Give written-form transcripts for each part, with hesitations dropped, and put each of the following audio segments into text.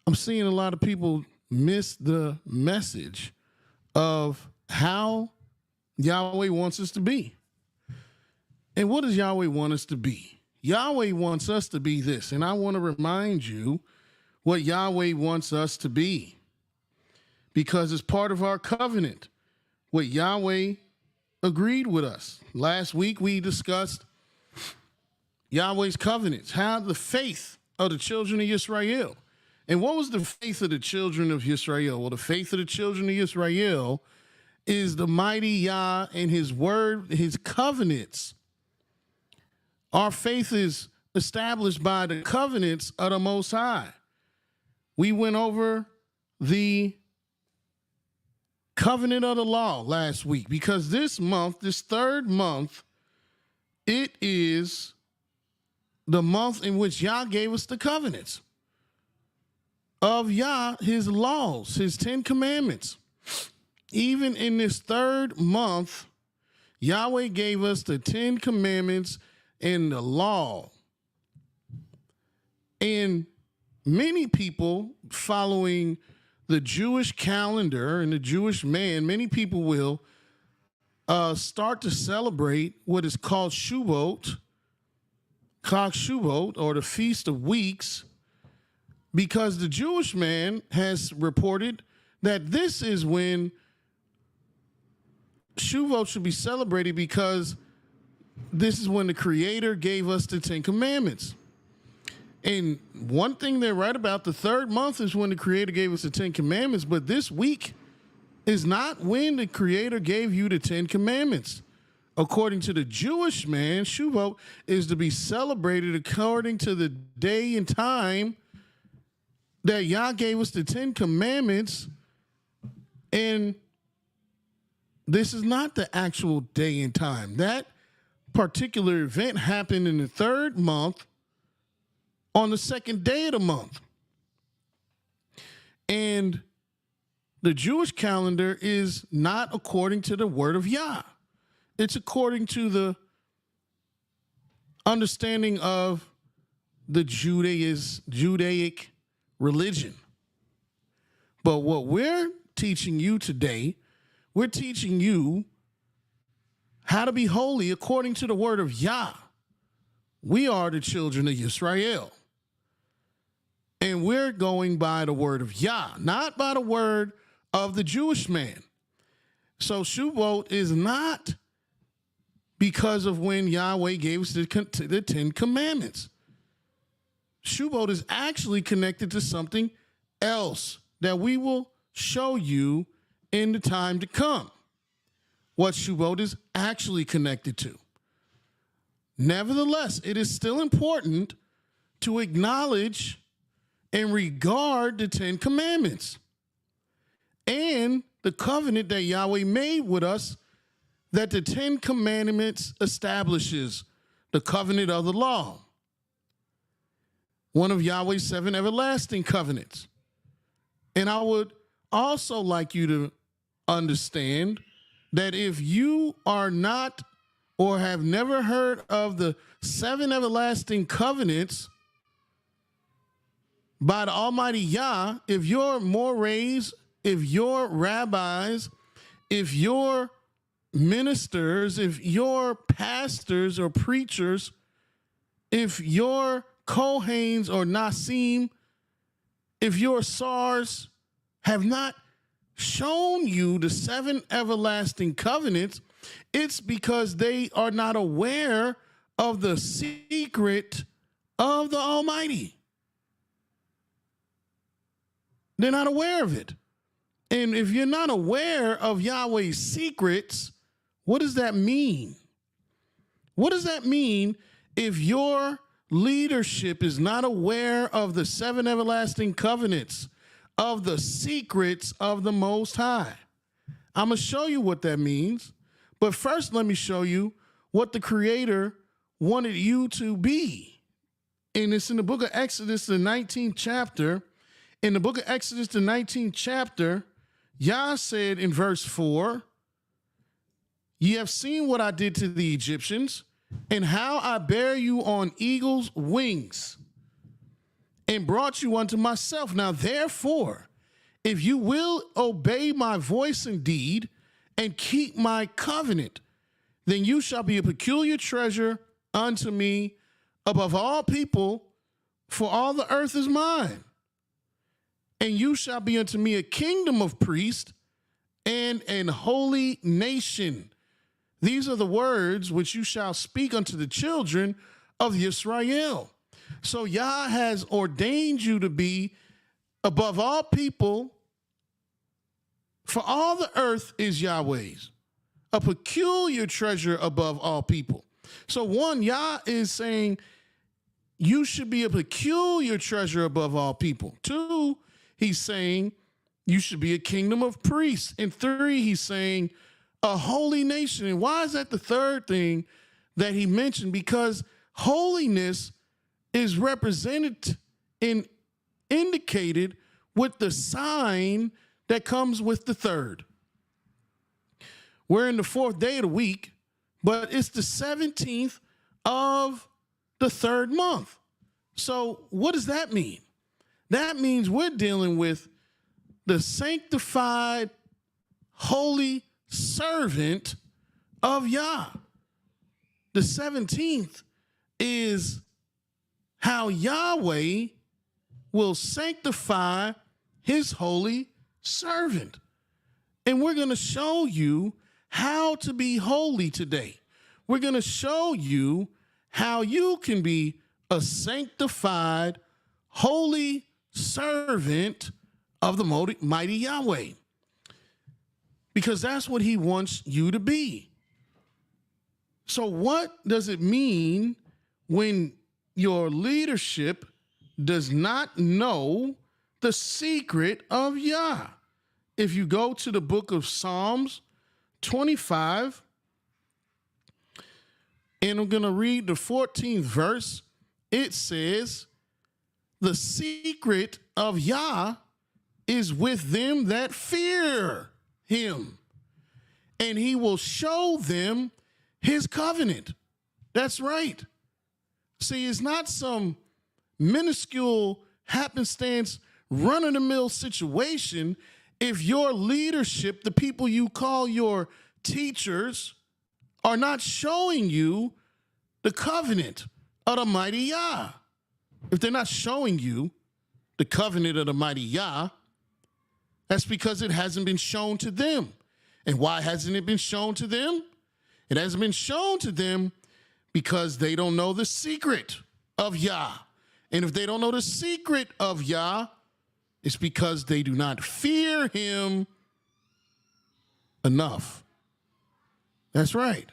I'm seeing a lot of people miss the message of how Yahweh wants us to be. And what does Yahweh want us to be? Yahweh wants us to be this. And I want to remind you what Yahweh wants us to be, because it's part of our covenant, what Yahweh agreed with us. Last week we discussed Yahweh's covenants, how the faith of the children of YisraEL. And what was the faith of the children of YisraEL? Well, the faith of the children of YisraEL is the mighty Yah and his word, his covenants. Our faith is established by the covenants of the Most High. We went over the covenant of the law last week, because this month, this third month, it is the month in which Yah gave us the covenants of Yah, his laws, his 10 commandments. Even in this third month, Yahweh gave us the 10 commandments and the law. And many people following the Jewish calendar and the Jewish man, many people will start to celebrate what is called Shavuot, Chag Shavuot, or the Feast of Weeks, because the Jewish man has reported that this is when Shavuot should be celebrated, because this is when the Creator gave us the 10 commandments. And one thing they're right about, the third month is when the Creator gave us the 10 commandments, but this week is not when the Creator gave you the 10 commandments. According to the Jewish man, Shavuot is to be celebrated according to the day and time that Yah gave us the 10 commandments. And this is not the actual day and time. That particular event happened in the third month on the second day of the month. And the Jewish calendar is not according to the word of Yah. It's according to the understanding of the Judaic religion. But what we're teaching you today, we're teaching you how to be holy according to the word of Yah. We are the children of Yisrael. And we're going by the word of Yah, not by the word of the Jewish man. So Shavuot is not because of when Yahweh gave us the 10 commandments. Shavuot is actually connected to something else that we will show you in the time to come, what Shavuot is actually connected to. Nevertheless, it is still important to acknowledge and regard the 10 commandments and the covenant that Yahweh made with us, that the 10 commandments establishes the covenant of the law, one of Yahweh's 7 everlasting covenants. And I would also like you to understand that if you are not or have never heard of the 7 everlasting covenants by the Almighty Yah, if your mores, if your rabbis, if your ministers, if your pastors or preachers, if your Kohanes or Nasim, if your SARs have not shown you the 7 everlasting covenants, it's because they are not aware of the secret of the Almighty. They're not aware of it. And if you're not aware of Yahweh's secrets, what does that mean? What does that mean if your leadership is not aware of the 7 everlasting covenants, of the secrets of the Most High? I'm going to show you what that means. But first, let me show you what the Creator wanted you to be. And it's in the book of Exodus, the 19th chapter. In the book of Exodus, the 19th chapter, Yah said in verse 4, "Ye have seen what I did to the Egyptians, and how I bear you on eagle's wings, and brought you unto myself. Now, therefore, if you will obey my voice indeed and keep my covenant, then you shall be a peculiar treasure unto me above all people, for all the earth is mine. And you shall be unto me a kingdom of priests and an holy nation. These are the words which you shall speak unto the children of Yisrael. So Yah has ordained you to be above all people, for all the earth is Yahweh's, a peculiar treasure above all people. So one, Yah is saying you should be a peculiar treasure above all people. Two, he's saying you should be a kingdom of priests. And three, he's saying a holy nation. And why is that the third thing that he mentioned? Because holiness is represented and indicated with the sign that comes with the third. We're in the fourth day of the week, but it's the 17th of the third month. So what does that mean? That means we're dealing with the sanctified, holy servant of Yah. The 17th is how Yahweh will sanctify his holy servant. And we're going to show you how to be holy today. We're going to show you how you can be a sanctified, holy servant of the mighty Yahweh. Because that's what he wants you to be. So what does it mean when your leadership does not know the secret of Yah? If you go to the book of Psalms 25, and I'm going to read the 14th verse, it says, the secret of Yah is with them that fear him, and he will show them his covenant. That's right. See, it's not some minuscule happenstance, run-of-the-mill situation. If your leadership, the people you call your teachers, are not showing you the covenant of the mighty Yah, if they're not showing you the covenant of the mighty Yah, that's because it hasn't been shown to them. And why hasn't it been shown to them? It hasn't been shown to them because they don't know the secret of Yah. And if they don't know the secret of Yah, it's because they do not fear him enough. That's right.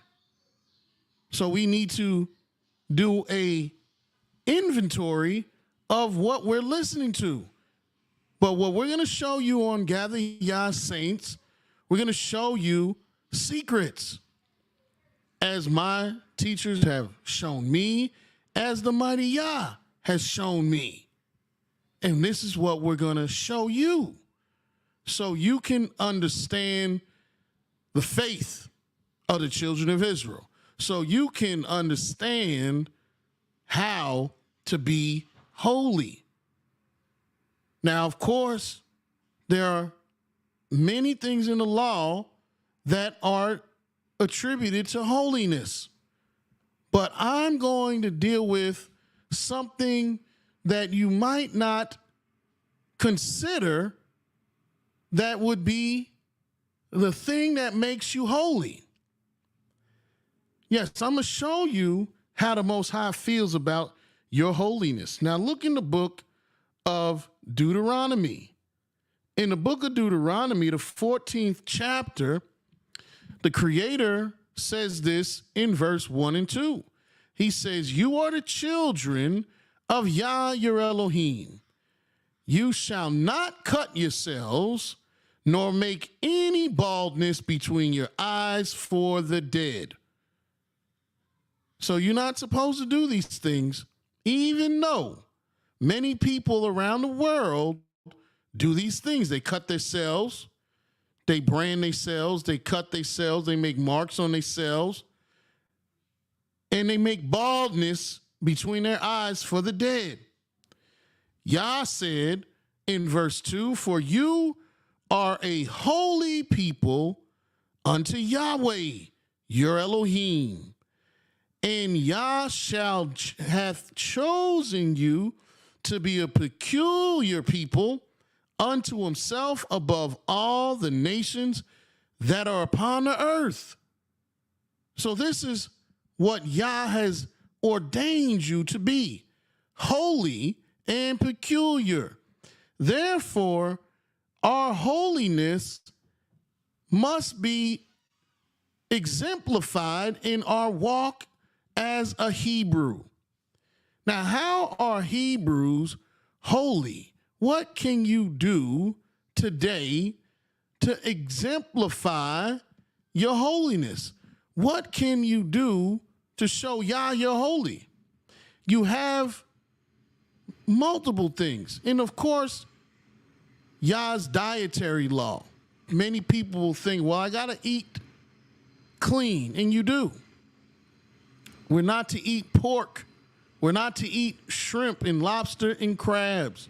So we need to do a inventory of what we're listening to. But what we're going to show you on Gather YAH'S Saints, we're going to show you secrets, as my teachers have shown me, as the mighty Yah has shown me. And this is what we're going to show you, so you can understand the faith of the children of Israel, so you can understand how to be holy. Now, of course, there are many things in the law that are attributed to holiness, but I'm going to deal with something that you might not consider that would be the thing that makes you holy. Yes, I'm going to show you how the Most High feels about your holiness. Now, look in the book of Deuteronomy. In the book of Deuteronomy, the 14th chapter, the Creator says this in verse 1 and 2. He says, you are the children of YAH your Elohim. You shall not cut yourselves, nor make any baldness between your eyes for the dead. So you're not supposed to do these things, even though many people around the world do these things. They cut themselves, they brand themselves, they cut themselves, they make marks on themselves, and they make baldness between their eyes for the dead. Yah said in verse 2, for you are a holy people unto Yahweh, your Elohim. And Yah hath chosen you to be a peculiar people unto himself above all the nations that are upon the earth. So this is what Yah has ordained you to be, holy and peculiar. Therefore, our holiness must be exemplified in our walk as a Hebrew. Now, how are Hebrews holy? What can you do today to exemplify your holiness? What can you do to show Yah you're holy? You have multiple things. And of course, Yah's dietary law. Many people will think, well, I got to eat clean. And you do. We're not to eat pork. We're not to eat shrimp and lobster and crabs.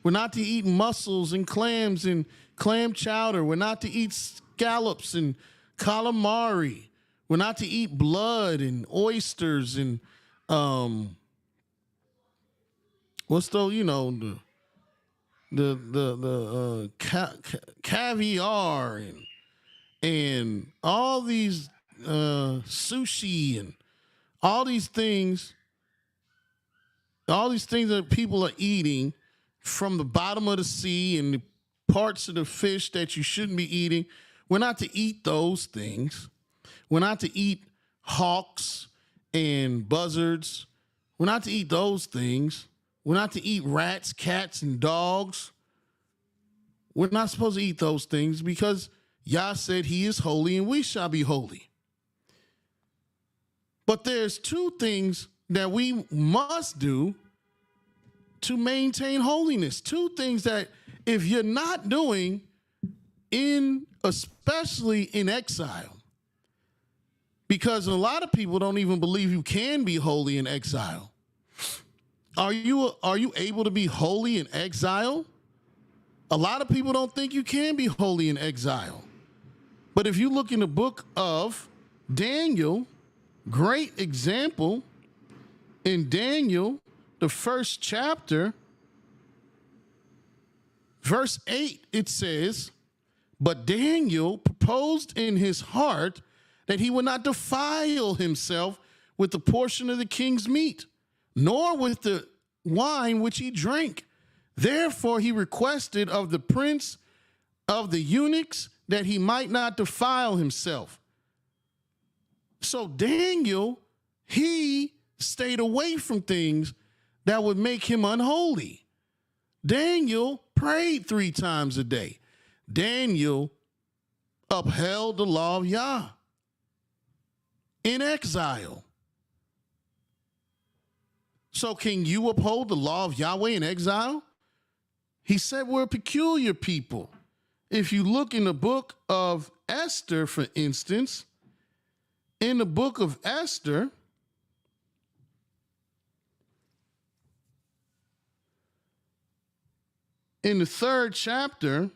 We're not to eat mussels and clams and clam chowder. We're not to eat scallops and calamari. We're not to eat blood and oysters and what's the, you know, the caviar and all these sushi and all these things that people are eating from the bottom of the sea and the parts of the fish that you shouldn't be eating. We're not to eat those things. We're not to eat hawks and buzzards. We're not to eat those things. We're not to eat rats, cats, and dogs. We're not supposed to eat those things because Yah said he is holy and we shall be holy. But there's two things that we must do to maintain holiness. Two things that if you're not doing, especially in exile, because a lot of people don't even believe you can be holy in exile. Are you able to be holy in exile? A lot of people don't think you can be holy in exile. But if you look in the book of Daniel, great example, in Daniel, the first chapter, verse 8, it says, but Daniel proposed in his heart that he would not defile himself with the portion of the king's meat, nor with the wine which he drank. Therefore he requested of the prince of the eunuchs that he might not defile himself. So Daniel, he stayed away from things that would make him unholy. Daniel prayed 3 times a day. Daniel upheld the law of Yah in exile. So can you uphold the law of Yahweh in exile? He said we're a peculiar people. If you look in the book of Esther, for instance, in the book of Esther, in the 3rd chapter,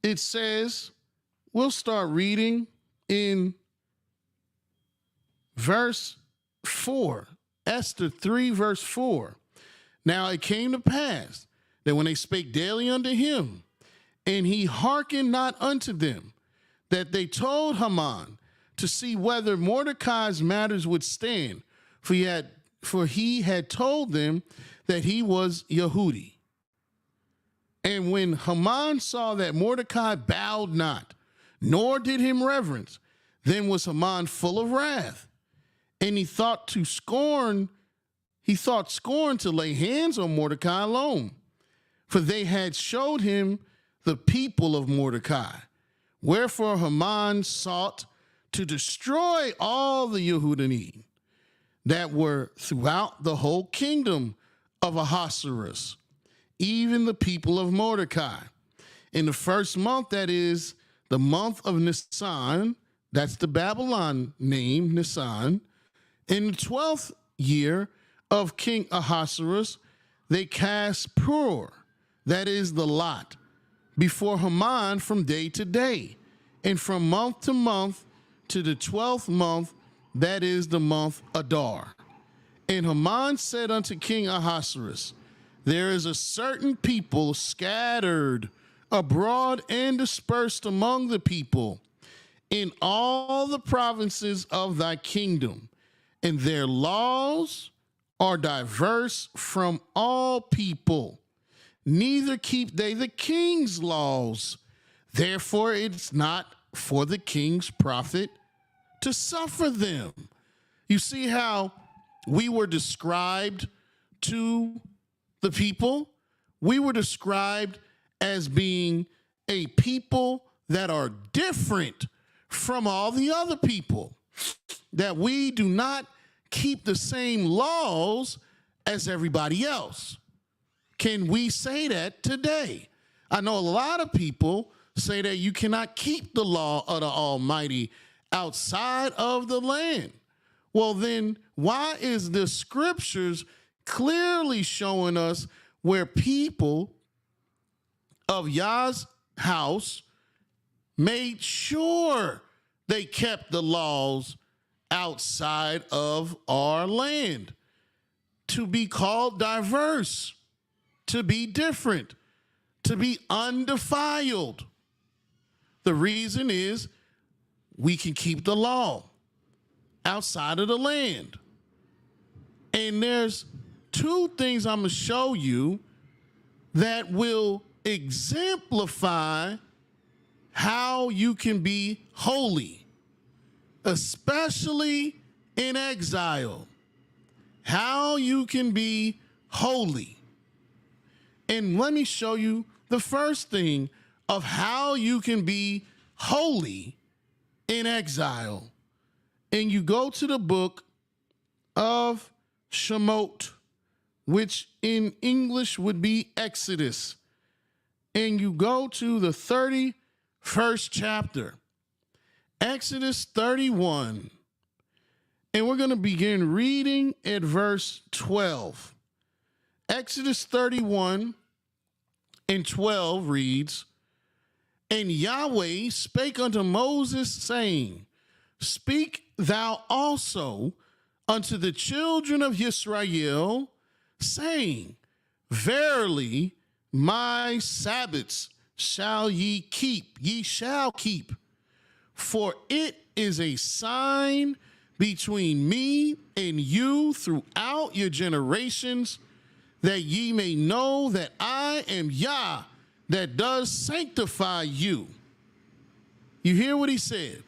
it says, we'll start reading in verse 4, Esther 3, verse 4. Now it came to pass that when they spake daily unto him, and he hearkened not unto them, that they told Haman to see whether Mordecai's matters would stand, for he had told them that he was Yehudi. And when Haman saw that Mordecai bowed not, nor did him reverence, then was Haman full of wrath, and he thought scorn to lay hands on Mordecai alone, for they had showed him the people of Mordecai. Wherefore Haman sought to destroy all the Yehudanim that were throughout the whole kingdom of Ahasuerus, even the people of Mordecai. In the 1st month, that is the month of Nisan, that's the Babylon name, Nisan, in the 12th year of King Ahasuerus, they cast pur, that is the lot, before Haman from day to day, and from month to month, to the 12th month, that is the month Adar. And Haman said unto King Ahasuerus, there is a certain people scattered abroad and dispersed among the people in all the provinces of thy kingdom, and their laws are diverse from all people. Neither keep they the king's laws. Therefore it's not for the king's profit to suffer them. You see how we were described to the people? We were described as being a people that are different from all the other people, that we do not keep the same laws as everybody else. Can we say that today? I know a lot of people say that you cannot keep the law of the Almighty outside of the land. Well, then why is the scriptures clearly showing us where people of Yah's house made sure they kept the laws outside of our land, to be called diverse, to be different, to be undefiled? The reason is we can keep the law outside of the land. And there's two things I'm going to show you that will exemplify how you can be holy, especially in exile. How you can be holy. And let me show you the first thing of how you can be holy in exile. And you go to the book of Shemot, which in English would be Exodus. And you go to the 31st chapter, Exodus 31. And we're going to begin reading at verse 12. Exodus 31 and 12 reads, and Yahweh spake unto Moses, saying, speak thou also unto the children of YisraEL, saying, verily my Sabbaths shall ye shall keep, for it is a sign between me and you throughout your generations, that ye may know that I am Yah, that does sanctify you. You hear what he said?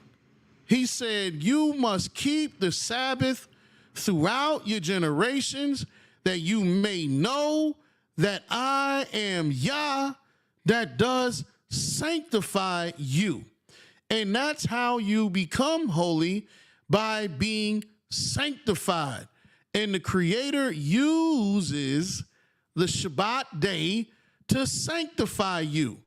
He said, you must keep the Sabbath throughout your generations, that you may know that I am Yah, that does sanctify you. And that's how you become holy, by being sanctified. And the Creator uses the Shabbat day to sanctify you,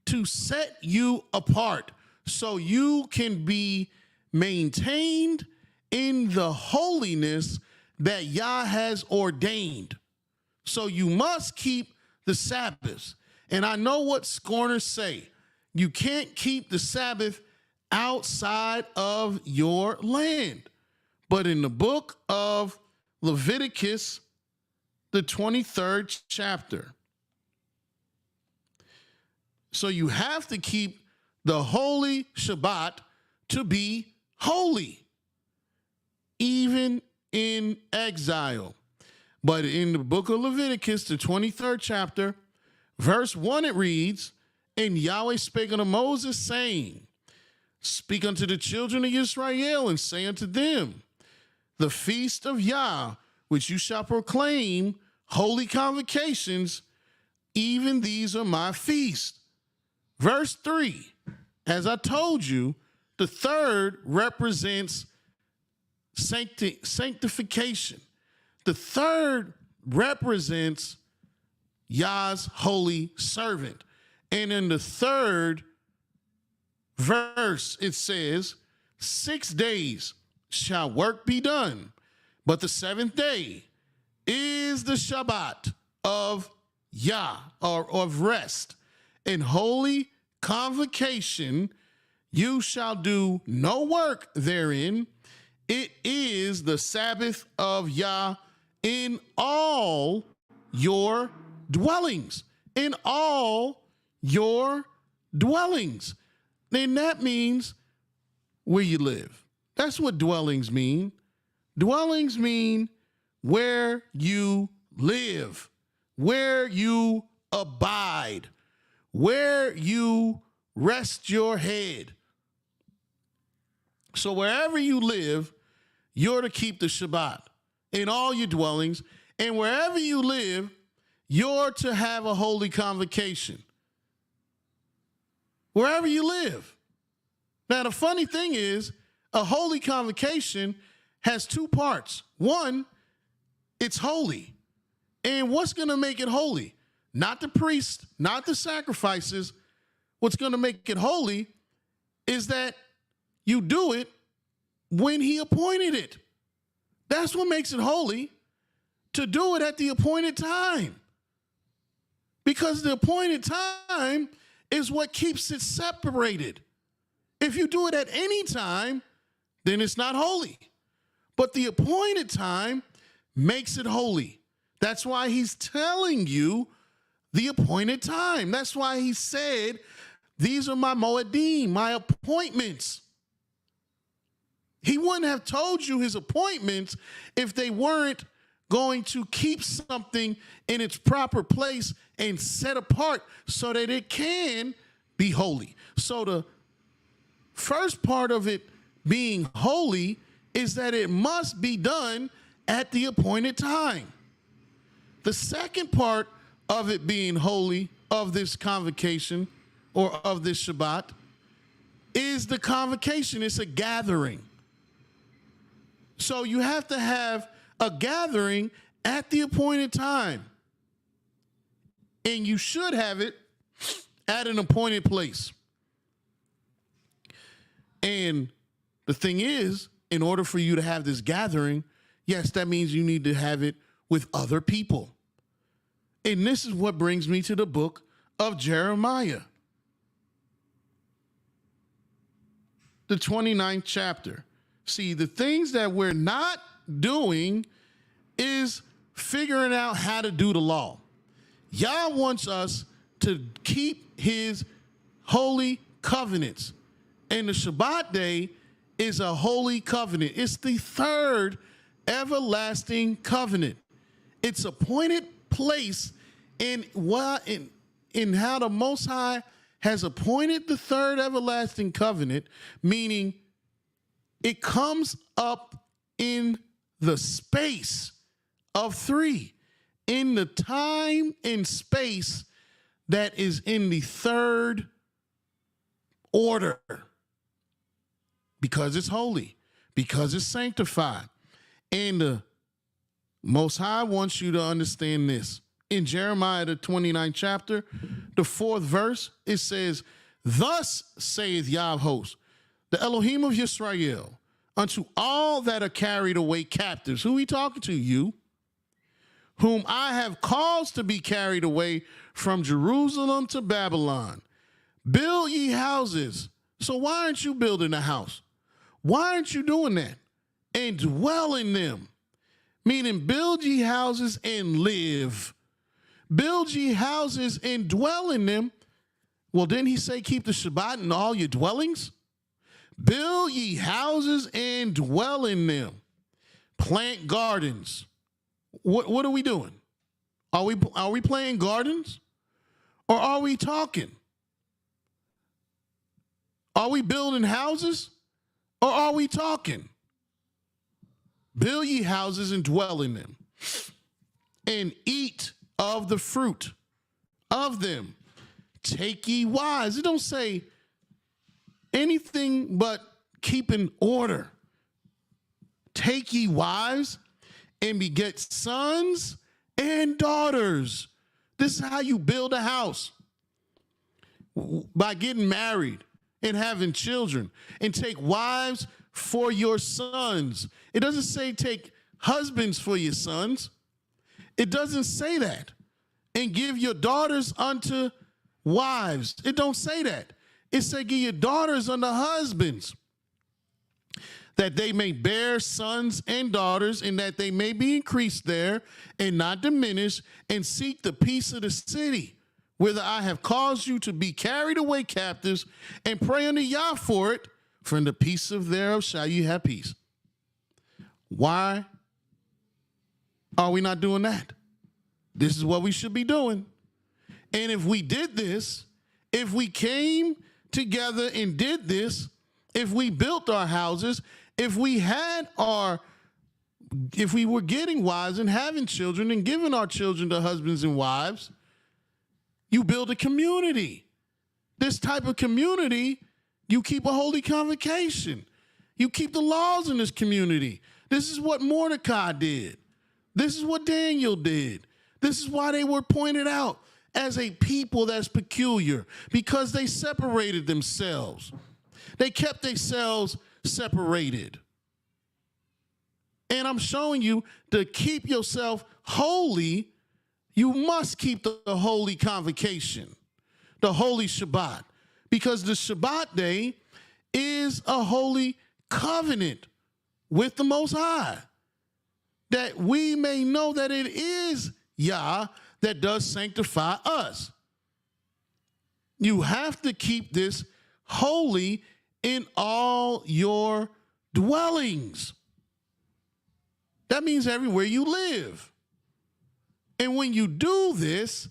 to set you apart, so you can be maintained in the holiness that Yah has ordained. So you must keep the Sabbaths. And I know what scorners say. You can't keep the Sabbath outside of your land. But in the book of Leviticus, the 23rd chapter. So you have to keep the holy Shabbat to be holy, even in exile. But in the book of Leviticus, the 23rd chapter, verse 1, it reads, and Yahweh spake unto Moses, saying, speak unto the children of Israel, and say unto them, the feast of Yah, which you shall proclaim, holy convocations, even these are my feasts. Verse 3, as I told you, the third represents sanctification. The third represents Yah's holy servant. And in the third verse, it says, 6 days shall work be done, but the seventh day is the Shabbat of YAH, or of rest, and holy convocation. You shall do no work therein. It is the Sabbath of YAH in all your dwellings. In all your dwellings. Then that means where you live. That's what dwellings mean. Dwellings mean where you live, where you abide, where you rest your head. So wherever you live, you're to keep the Shabbat in all your dwellings. And wherever you live, you're to have a holy convocation. Wherever you live. Now, the funny thing is, a holy convocation has two parts. One, it's holy. And what's going to make it holy? Not the priest, not the sacrifices. What's going to make it holy is that you do it when he appointed it. That's what makes it holy, to do it at the appointed time. Because the appointed time is what keeps it separated. If you do it at any time, then it's not holy. But the appointed time makes it holy. That's why he's telling you the appointed time. That's why he said, these are my moedim, my appointments. He wouldn't have told you his appointments if they weren't going to keep something in its proper place and set apart so that it can be holy. So the first part of it being holy is that it must be done at the appointed time. The second part of it being holy, of this convocation or of this Shabbat, is the convocation. It's a gathering. So you have to have a gathering at the appointed time. And you should have it at an appointed place. And the thing is, in order for you to have this gathering, yes, that means you need to have it with other people. And this is what brings me to the book of Jeremiah, the 29th chapter. See, the things that we're not doing is figuring out how to do the law. Yah wants us to keep his holy covenants. And the Shabbat day is a holy covenant. It's the third everlasting covenant. It's appointed place in how the Most High has appointed the third everlasting covenant, meaning it comes up in the space of three, in the time and space that is in the third order, because it's holy, because it's sanctified. And the Most High wants you to understand this. In Jeremiah, the 29th chapter, the 4th verse, it says, "Thus saith Yah of hosts, the Elohim of Yisrael, unto all that are carried away captives." Who he talking to? You. "Whom I have caused to be carried away from Jerusalem to Babylon. Build ye houses." So why aren't you building a house? Why aren't you doing that? "And dwell in them." Meaning, build ye houses and live. Build ye houses and dwell in them. Well, didn't he say keep the Shabbat in all your dwellings? Build ye houses and dwell in them. Plant gardens. What are we doing? Are we playing gardens? Or are we talking? Are we building houses? Or are we talking? Build ye houses and dwell in them, and eat of the fruit of them. Take ye wives. It don't say anything but keep in order. Take ye wives and beget sons and daughters. This is how you build a house. By getting married and having children, and take wives for your sons. It doesn't say take husbands for your sons. It doesn't say that. And give your daughters unto wives. It don't say that. It say give your daughters unto husbands, that they may bear sons and daughters, and that they may be increased there and not diminished, and seek the peace of the city, whither I have caused you to be carried away captives, and pray unto Yah for it, for in the peace of thereof shall you have peace. Why are we not doing that? This is what we should be doing. And if we did this, if we came together and did this, if we built our houses, if we were getting wives and having children and giving our children to husbands and wives, you build a community. This type of community, you keep a holy convocation. You keep the laws in this community. This is what Mordecai did. This is what Daniel did. This is why they were pointed out as a people that's peculiar, because they separated themselves. They kept themselves separated. And I'm showing you, to keep yourself holy, you must keep the holy convocation, the holy Shabbat, because the Shabbat day is a holy covenant with the Most High, that we may know that it is Yah that does sanctify us. You have to keep this holy in all your dwellings. That means everywhere you live. And when you do this,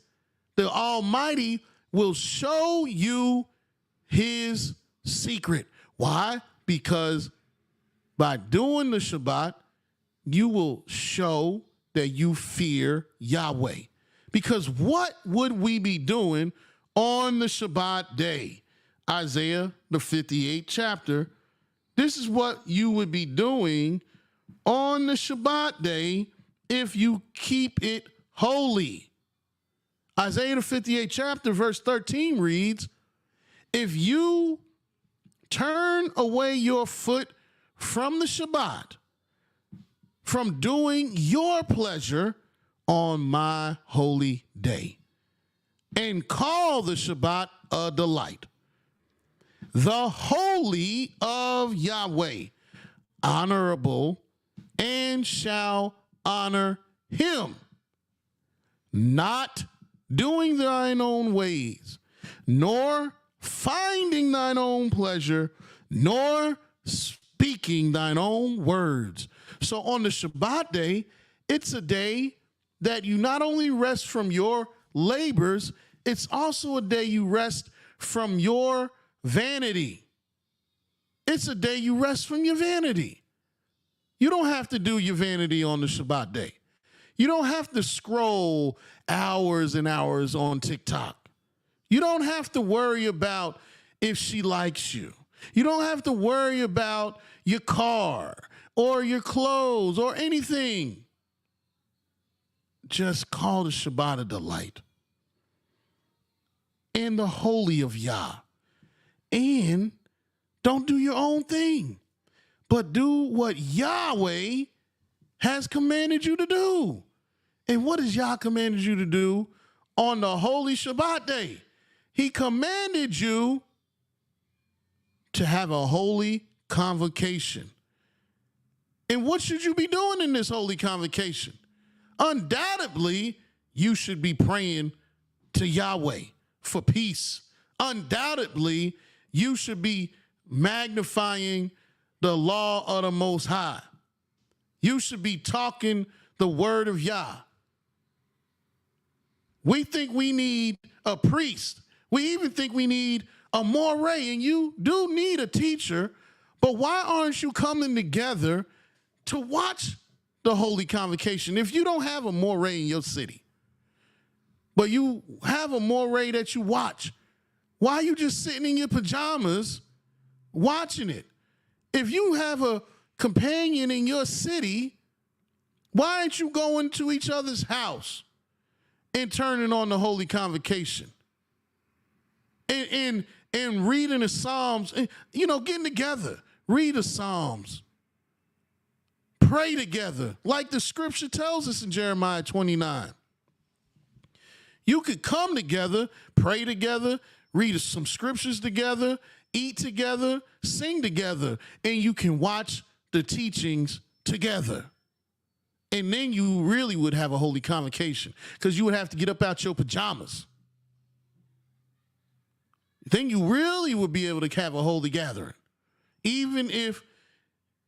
the Almighty will show you his secret. Why? Because by doing the Shabbat, you will show that you fear Yahweh. Because what would we be doing on the Shabbat day? Isaiah, the 58th chapter. This is what you would be doing on the Shabbat day if you keep it holy. Isaiah, the 58th chapter, verse 13 reads, if you turn away your foot from the Shabbat, from doing your pleasure on my holy day, and call the Shabbat a delight, the holy of Yahweh, honorable, and shall honor him, not doing thine own ways, nor finding thine own pleasure, nor speaking thine own words. So on the Shabbat day, it's a day that you not only rest from your labors, it's also a day you rest from your vanity. It's a day you rest from your vanity. You don't have to do your vanity on the Shabbat day. You don't have to scroll hours and hours on TikTok. You don't have to worry about if she likes you. You don't have to worry about your car or your clothes or anything. Just call the Shabbat a delight and the holy of Yah. And don't do your own thing, but do what Yahweh has commanded you to do. And what has Yah commanded you to do on the holy Shabbat day? He commanded you to have a holy convocation. And what should you be doing in this holy convocation? Undoubtedly, you should be praying to Yahweh for peace. Undoubtedly, you should be magnifying the law of the Most High. You should be talking the word of Yah. We think we need a priest. We even think we need a Moreh, and you do need a teacher, but why aren't you coming together to watch the holy convocation? If you don't have a Moreh in your city, but you have a Moreh that you watch, why are you just sitting in your pajamas watching it? If you have a companion in your city, why aren't you going to each other's house and turning on the holy convocation and reading the Psalms, and, getting together, read the Psalms, pray together, like the scripture tells us in Jeremiah 29. You could come together, pray together, read some scriptures together, eat together, sing together, and you can watch the teachings together. And then you really would have a holy convocation, because you would have to get up out your pajamas. Then you really would be able to have a holy gathering, even if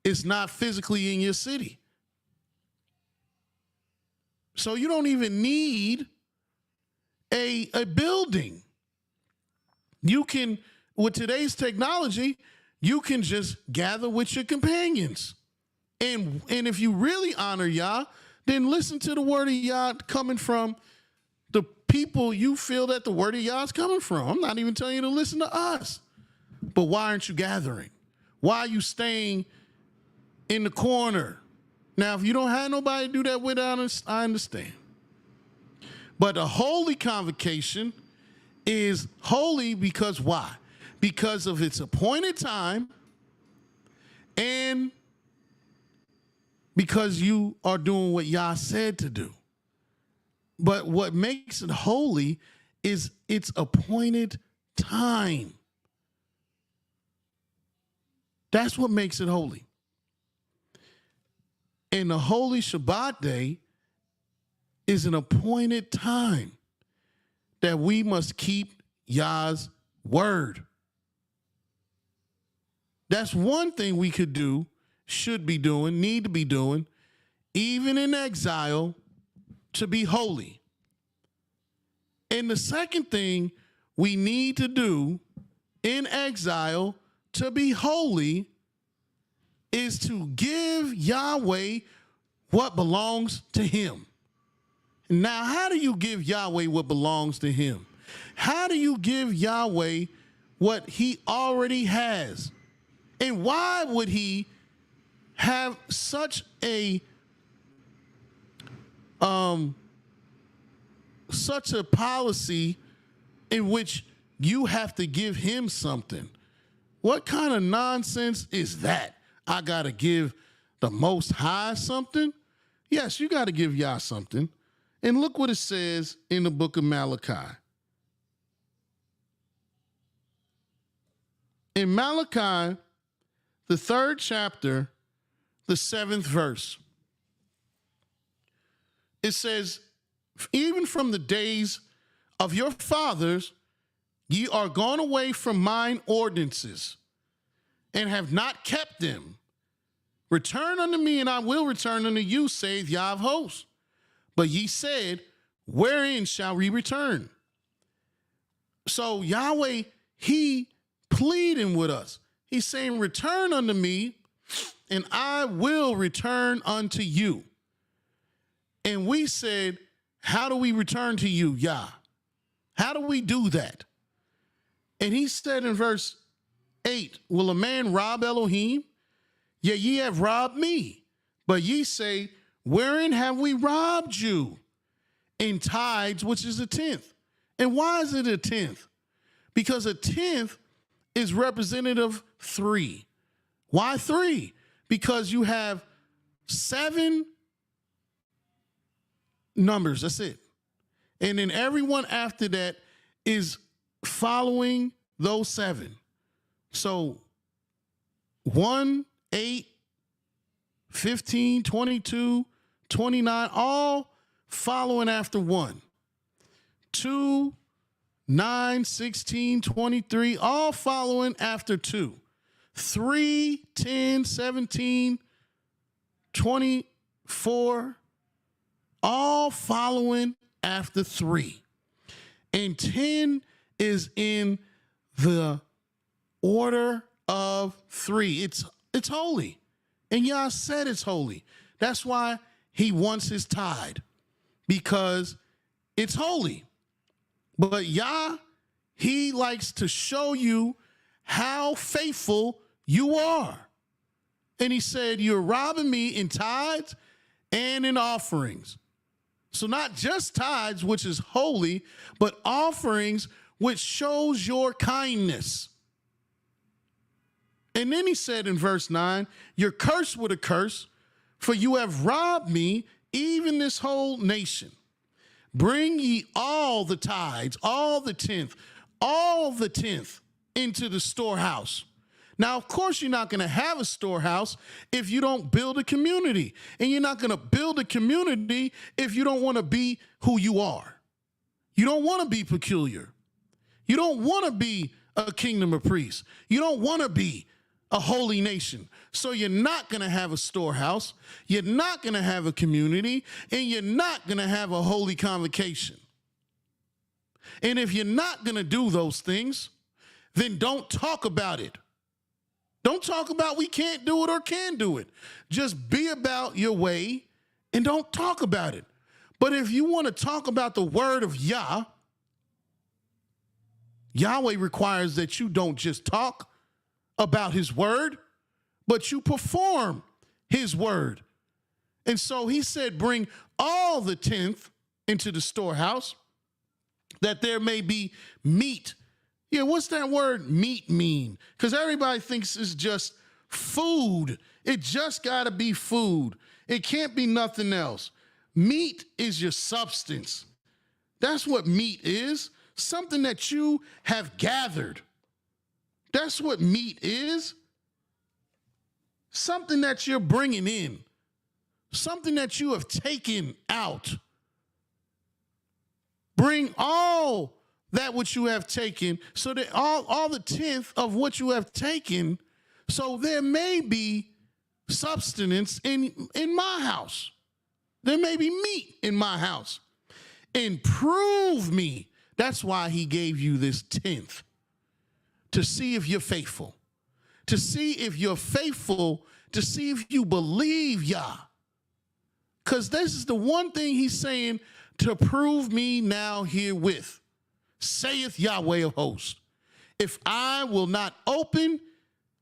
it's not physically in your city. So you don't even need a building. You can, with today's technology, you can just gather with your companions. And if you really honor Yah, then listen to the word of Yah coming from the people you feel that the word of Yah is coming from. I'm not even telling you to listen to us. But why aren't you gathering? Why are you staying in the corner? Now, if you don't have nobody to do that with, I understand. But a holy convocation is holy because why? Because of its appointed time and because you are doing what Yah said to do. But what makes it holy is its appointed time. That's what makes it holy. And the holy Shabbat day is an appointed time that we must keep Yah's word. That's one thing we could do, should be doing, need to be doing, even in exile, to be holy. And the second thing we need to do in exile to be holy is to give Yahweh what belongs to him. Now, how do you give Yahweh what belongs to him? How do you give Yahweh what he already has? And why would he have such a policy in which you have to give him something? What kind of nonsense is that? I got to give the Most High something? Yes, you got to give Yah something. And look what it says in the book of Malachi. In Malachi, the 3rd chapter, the 7th verse, it says, even from the days of your fathers, ye are gone away from mine ordinances, and have not kept them. Return unto me, and I will return unto you, saith Yah of hosts. But ye said, wherein shall we return? So Yahweh, he pleading with us. He's saying, return unto me, and I will return unto you. And we said, how do we return to you, Yah? How do we do that? And he said in verse 8, will a man rob Elohim? Yea, ye have robbed me. But ye say, wherein have we robbed you? In tithes, which is a 10th. And why is it a 10th? Because a 10th is representative of 3. Why 3? Because you have 7 numbers. That's it. And then everyone after that is following those 7. So 1, 8, 15, 22, 29, all following after 1. 2, 9, 16, 23, all following after 2. 3, 10, 17, 24, all following after 3. And 10 is in the order of 3. It's holy. And Yah said it's holy. That's why he wants his tithe, because it's holy. But Yah, he likes to show you how faithful you are. And he said, you're robbing me in tithes and in offerings. So not just tithes, which is holy, but offerings, which shows your kindness. And then he said in verse 9, you're cursed with a curse, For you have robbed me, even this whole nation. Bring ye all the tithes, all the tenth into the storehouse. Now, of course, you're not going to have a storehouse if you don't build a community. And you're not going to build a community if you don't want to be who you are. You don't want to be peculiar. You don't want to be a kingdom of priests. You don't want to be a holy nation. So you're not going to have a storehouse. You're not going to have a community. And you're not going to have a holy convocation. And if you're not going to do those things, then don't talk about it. Don't talk about we can't do it or can do it. Just be about your way and don't talk about it. But if you want to talk about the word of Yah, Yahweh requires that you don't just talk about his word, but you perform his word. And so he said, bring all the tenth into the storehouse, that there may be meat. Yeah, what's that word meat mean? Because everybody thinks it's just food. It just got to be food. It can't be nothing else. Meat is your substance. That's what meat is. Something that you have gathered. That's what meat is. Something that you're bringing in. Something that you have taken out. Bring all that which you have taken, so that all the tenth of what you have taken, so there may be substance in my house. There may be meat in my house. And prove me. That's why he gave you this tenth. To see if you're faithful. To see if you're faithful. To see if you believe Yah. Because this is the one thing he's saying, to prove me now herewith, saith Yahweh of hosts, if I will not open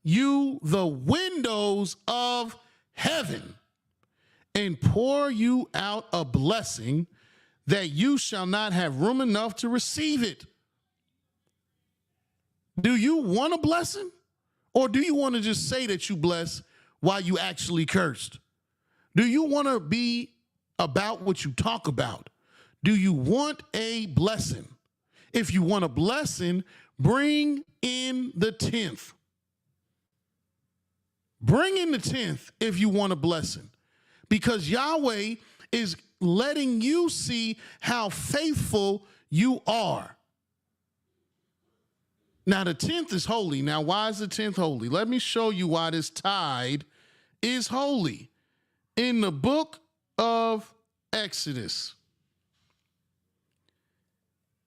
you the windows of heaven and pour you out a blessing, that you shall not have room enough to receive it. Do you want a blessing? Or do you want to just say that you bless while you actually cursed? Do you want to be about what you talk about? Do you want a blessing? If you want a blessing, bring in the tenth. Bring in the tenth if you want a blessing. Because Yahweh is letting you see how faithful you are. Now, the tenth is holy. Now, why is the tenth holy? Let me show you why this tithe is holy. In the book of Exodus,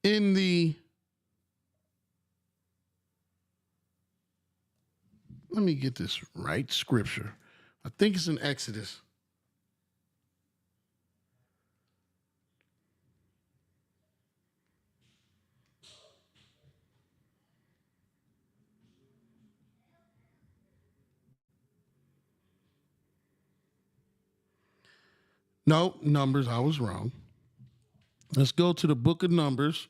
let me get this right, scripture. I think it's in Exodus. No, Numbers, I was wrong. Let's go to the book of Numbers,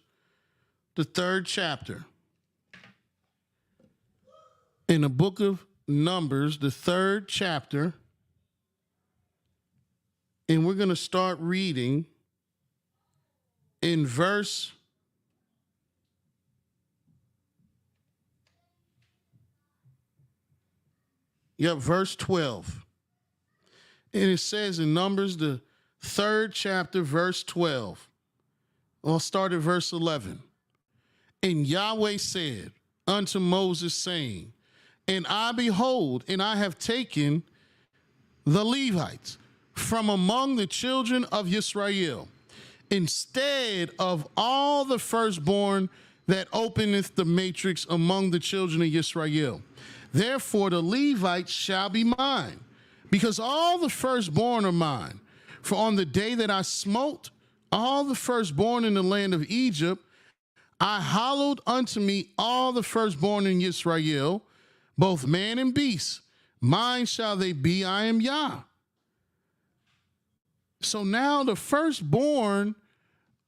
the 3rd chapter. In the book of Numbers, the 3rd chapter, and we're going to start reading in verse 12. And it says in Numbers, the 3rd chapter, verse 12. I'll start at verse 11. And Yahweh said unto Moses, saying, and I behold, and I have taken the Levites from among the children of YisraEL, instead of all the firstborn that openeth the matrix among the children of YisraEL. Therefore the Levites shall be mine, because all the firstborn are mine. For on the day that I smote all the firstborn in the land of Egypt, I hallowed unto me all the firstborn in Yisrael, both man and beast. Mine shall they be, I am Yah. So now the firstborn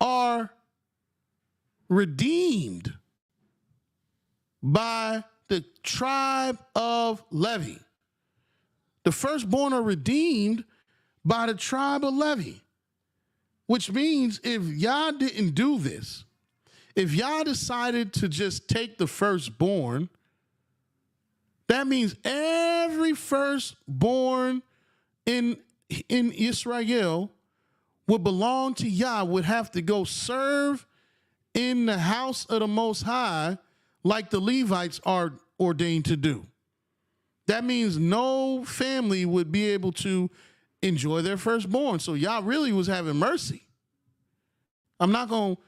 are redeemed by the tribe of Levi. The firstborn are redeemed by the tribe of Levi, which means if Yah didn't do this, if Yah decided to just take the firstborn, that means every firstborn in Israel would belong to Yah, would have to go serve in the house of the Most High like the Levites are ordained to do. That means no family would be able to enjoy their firstborn. So Yah really was having mercy. I'm not going to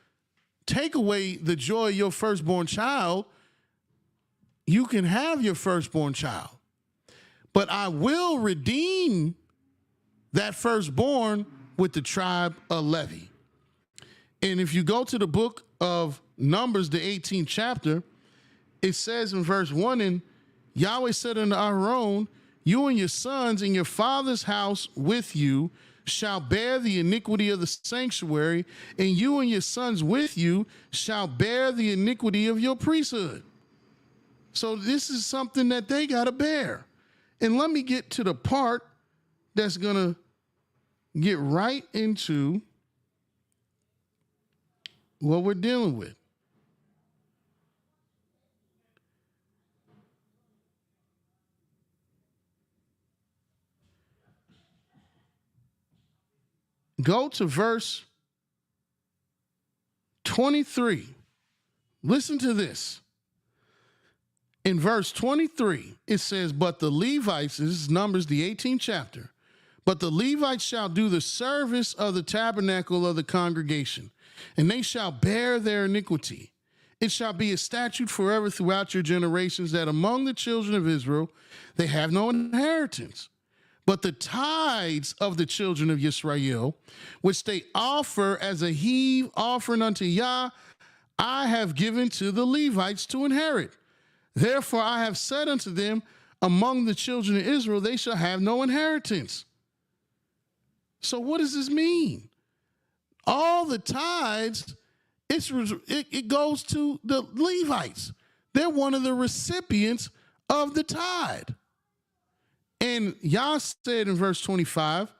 take away the joy of your firstborn child. You can have your firstborn child, but I will redeem that firstborn with the tribe of Levi. And if you go to the book of Numbers, the 18th chapter, it says in verse 1, and Yahweh said unto Aaron, you and your sons in your father's house with you shall bear the iniquity of the sanctuary, and you and your sons with you shall bear the iniquity of your priesthood. So this is something that they got to bear. And let me get to the part that's going to get right into what we're dealing with. Go to verse 23. Listen to this. In verse 23, it says, but the Levites, this is Numbers, the 18th chapter, but the Levites shall do the service of the tabernacle of the congregation, and they shall bear their iniquity. It shall be a statute forever throughout your generations that among the children of Israel they have no inheritance. But the tithes of the children of YisraEL, which they offer as a heave offering unto Yah, I have given to the Levites to inherit. Therefore I have said unto them, among the children of Israel they shall have no inheritance. So what does this mean? All the tithes, it goes to the Levites. They're one of the recipients of the tithe. And Yah said in verse 25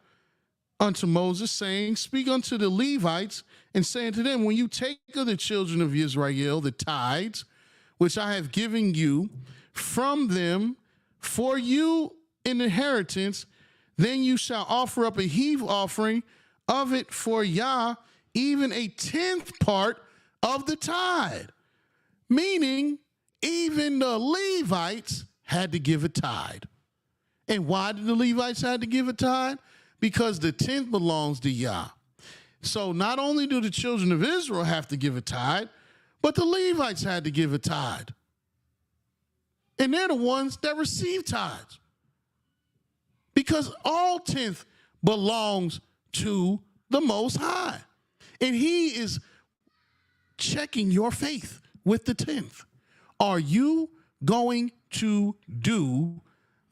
unto Moses, saying, speak unto the Levites and say unto them, when you take of the children of Israel the tithes, which I have given you from them for you in inheritance, then you shall offer up a heave offering of it for Yah, even a 10th part of the tithe. Meaning, even the Levites had to give a tithe. And why did the Levites have to give a tithe? Because the 10th belongs to Yah. So not only do the children of Israel have to give a tithe, but the Levites had to give a tithe. And they're the ones that receive tithes. Because all 10th belongs to the Most High. And he is checking your faith with the 10th. Are you going to do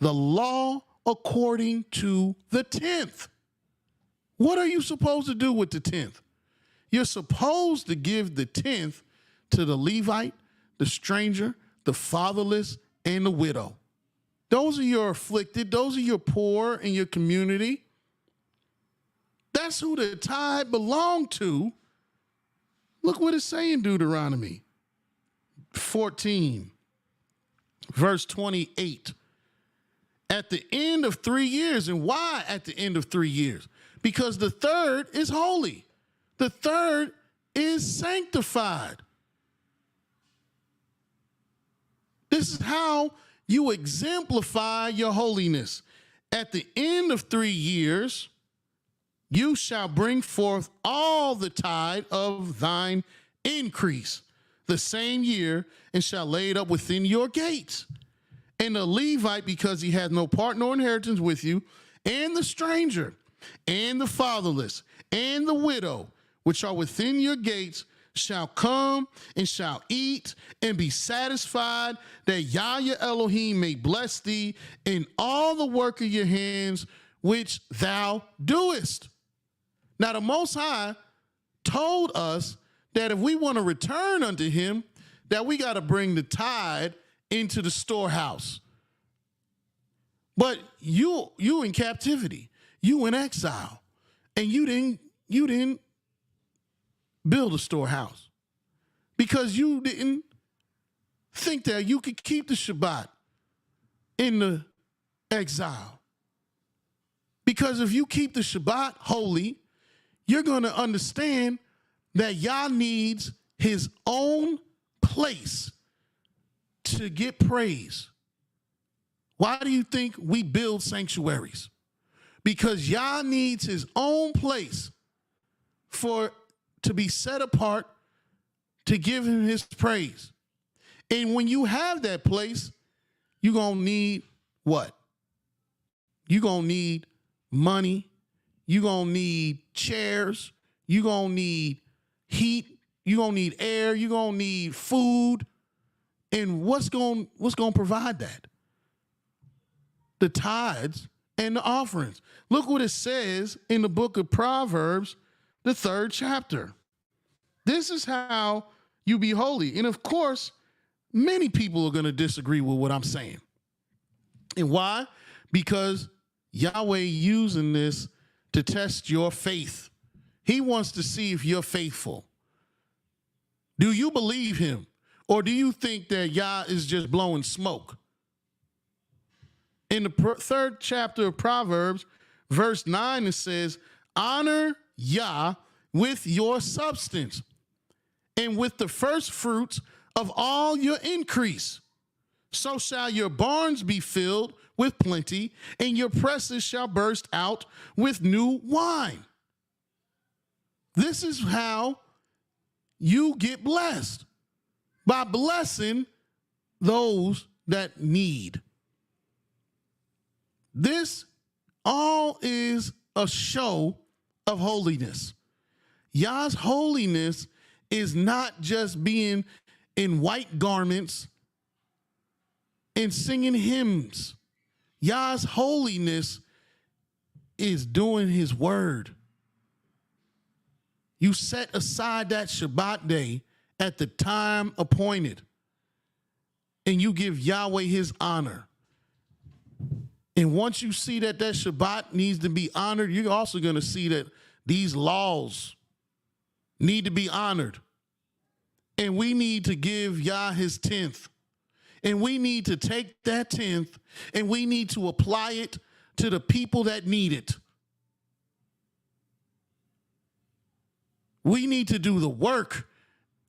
the law according to the 10th? What are you supposed to do with the 10th? You're supposed to give the 10th to the Levite, the stranger, the fatherless, and the widow. Those are your afflicted. Those are your poor in your community. That's who the tithe belonged to. Look what it's saying, Deuteronomy 14, verse 28. At the end of 3 years. And why at the end of 3 years? Because the third is holy. The third is sanctified. This is how you exemplify your holiness. At the end of 3 years, you shall bring forth all the tithe of thine increase the same year, and shall lay it up within your gates. And the Levite, because he has no part nor inheritance with you, and the stranger, and the fatherless, and the widow, which are within your gates, shall come and shall eat and be satisfied, that Yah your Elohim may bless thee in all the work of your hands, which thou doest. Now the Most High told us that if we want to return unto him, that we got to bring the tithe into the storehouse. But you in captivity. you in exile, and you didn't build a storehouse because you didn't think that you could keep the Shabbat in the exile. Because if you keep the Shabbat holy, you're going to understand that Yah needs his own place to get praise. Why do you think we build sanctuaries? Because Yah needs his own place to be set apart to give him his praise. And when you have that place, you're going to need what? You're going to need money. You're going to need chairs. You're going to need heat. You're going to need air. You're going to need food. And what's going to provide that? The tithes and the offerings. Look what it says in the book of Proverbs, the 3rd chapter. This is how you be holy. And of course, many people are going to disagree with what I'm saying. And why? Because Yahweh using this to test your faith. He wants to see if you're faithful. Do you believe him? Or do you think that Yah is just blowing smoke? In the 3rd chapter of Proverbs, verse 9, it says, honor Yah with your substance and with the first fruits of all your increase. So shall your barns be filled with plenty, and your presses shall burst out with new wine. This is how you get blessed, by blessing those that need. This all is a show of holiness. Yah's holiness is not just being in white garments and singing hymns. Yah's holiness is doing his word. You set aside that Shabbat day at the time appointed, and you give Yahweh his honor. And once you see that that Shabbat needs to be honored, you're also going to see that these laws need to be honored. And we need to give Yah his 10th. And we need to take that 10th and we need to apply it to the people that need it. We need to do the work,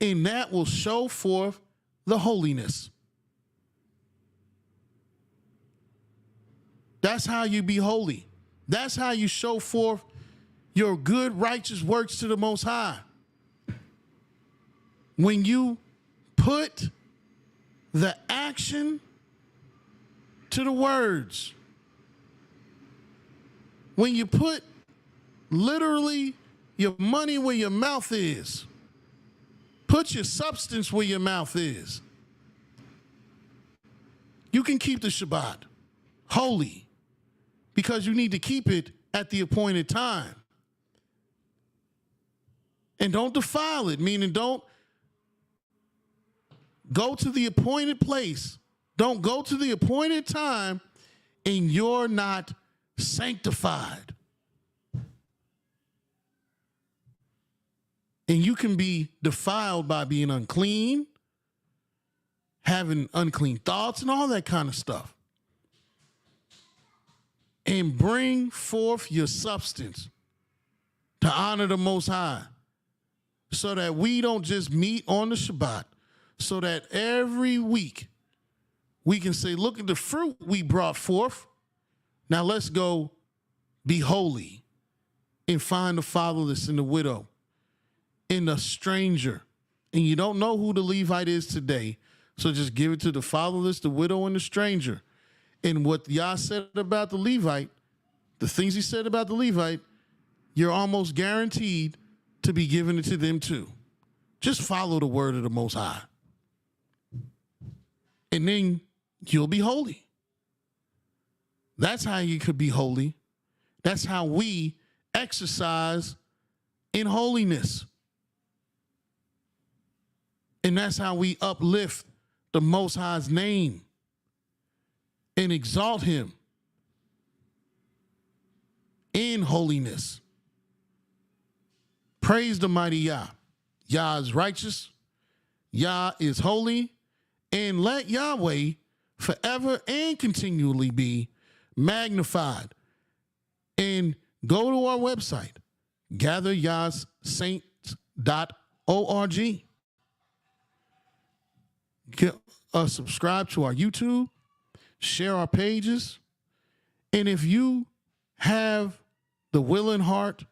and that will show forth the holiness. That's how you be holy. That's how you show forth your good, righteous works to the Most High. When you put the action to the words, when you put literally your money where your mouth is, put your substance where your mouth is, you can keep the Shabbat holy, because you need to keep it at the appointed time. And don't defile it, meaning don't go to the appointed place. Don't go to the appointed time and you're not sanctified. And you can be defiled by being unclean, having unclean thoughts and all that kind of stuff. And bring forth your substance to honor the Most High, so that we don't just meet on the Shabbat, so that every week we can say, look at the fruit we brought forth. Now let's go be holy and find the fatherless and the widow and the stranger. And you don't know who the Levite is today, so just give it to the fatherless, the widow, and the stranger. And what Yah said about the Levite, the things he said about the Levite, you're almost guaranteed to be giving it to them too. Just follow the word of the Most High. And then you'll be holy. That's how you could be holy. That's how we exercise in holiness. And that's how we uplift the Most High's name and exalt him in holiness. Praise the mighty Yah. Yah is righteous. Yah is holy. And let Yahweh forever and continually be magnified. And go to our website, gatheryahssaints.org. Subscribe to our YouTube, share our pages, and if you have the willing heart,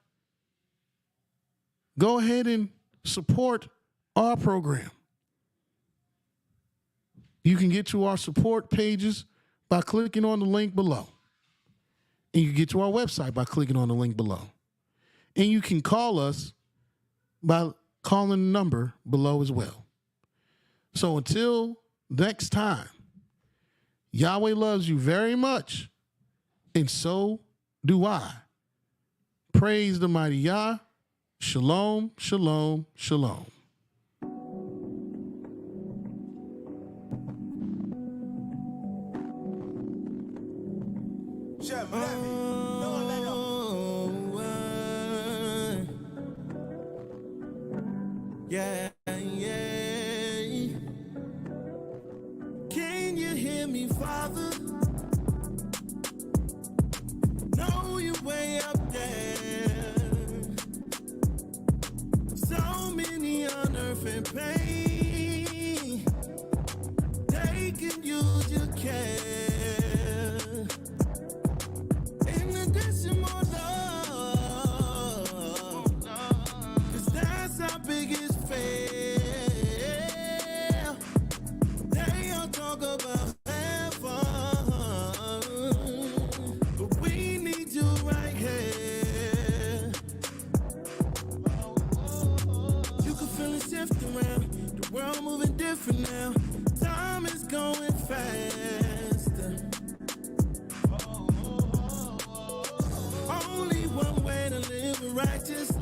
go ahead and support our program. You can get to our support pages by clicking on the link below. And you can get to our website by clicking on the link below. And you can call us by calling the number below as well. So until next time, Yahweh loves you very much, and so do I. Praise the mighty Yah. Shalom, shalom, shalom. Yeah, yeah. Can you hear me, Father? Know you way up there. So many on earth in pain. They can use your care. In addition, more love. 'Cause that's our biggest fail. They all talk about heaven, but we need you right here. You can feel it shift around. The world moving different now. Time is going faster. Only one way to live righteous.